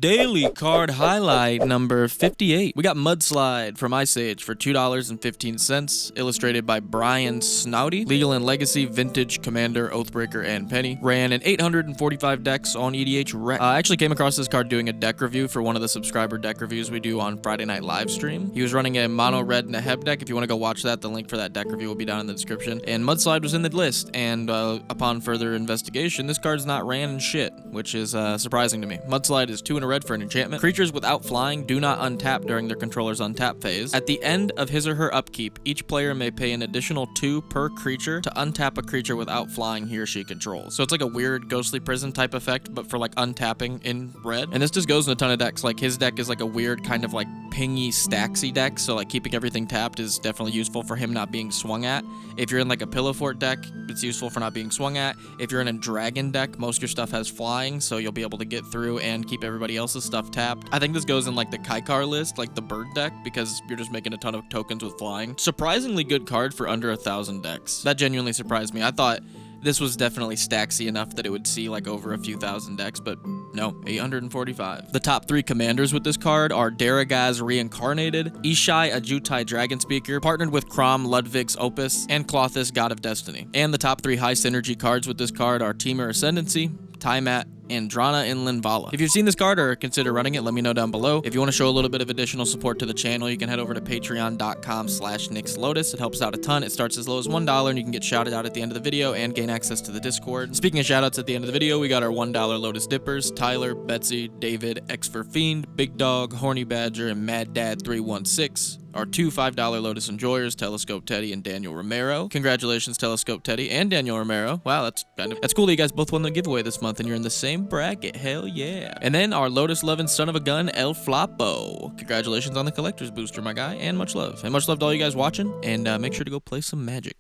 Daily card highlight number 58. We got Mudslide from Ice Age for $2.15, illustrated by Brian Snouty. Legal and Legacy, Vintage, Commander, Oathbreaker, and Penny. Ran in 845 decks on EDH Rec. I actually came across this card doing a deck review for one of the subscriber deck reviews we do on Friday night live stream. He was running a mono red Neheb deck. If you want to go watch that, the link for that deck review will be down in the description. And Mudslide was in the list, and upon further investigation, this card's not ran in shit, which is surprising to me. Mudslide is 2 in a red for an enchantment. Creatures without flying do not untap during their controller's untap phase. At the end of his or her upkeep, each player may pay an additional 2 per creature to untap a creature without flying he or she controls. So it's like a weird Ghostly Prison type effect, but for like untapping in red. And this just goes in a ton of decks. Like his deck is like a weird kind of like pingy stacksy deck, so like keeping everything tapped is definitely useful for him not being swung at. If you're in like a Pillow Fort deck, it's useful for not being swung at. If you're in a dragon deck, most of your stuff has flying, so you'll be able to get through and keep everybody else's stuff tapped. I think this goes in like the Kaikar list, like the bird deck, because you're just making a ton of tokens with flying. Surprisingly good card for under 1,000 decks. That genuinely surprised me. I thought this was definitely stacksy enough that it would see like over a few thousand decks, but no, 845. The top 3 commanders with this card are Daragaz Reincarnated, Ishai Ajutai Dragonspeaker, partnered with Crom Ludwig's Opus, and Klothys God of Destiny. And the top 3 high synergy cards with this card are Temur Ascendancy, Tiamat, and Drana Inland Vala. If you've seen this card or consider running it, let me know down below. If you want to show a little bit of additional support to the channel, you can head over to patreon.com/NixLotus. It helps out a ton. It starts as low as $1, and you can get shouted out at the end of the video and gain access to the Discord. Speaking of shoutouts at the end of the video, we got our $1 Lotus Dippers, Tyler, Betsy, David, X for Fiend, Big Dog, Horny Badger, and Mad Dad 316. Our 2 $5 Lotus Enjoyers, Telescope Teddy and Daniel Romero. Congratulations, Telescope Teddy and Daniel Romero. Wow, that's cool that you guys both won the giveaway this month and you're in the same bracket. Hell yeah. And then our Lotus loving son of a gun, El Flapo. Congratulations on the collector's booster, my guy, and much love. And much love to all you guys watching, and make sure to go play some Magic.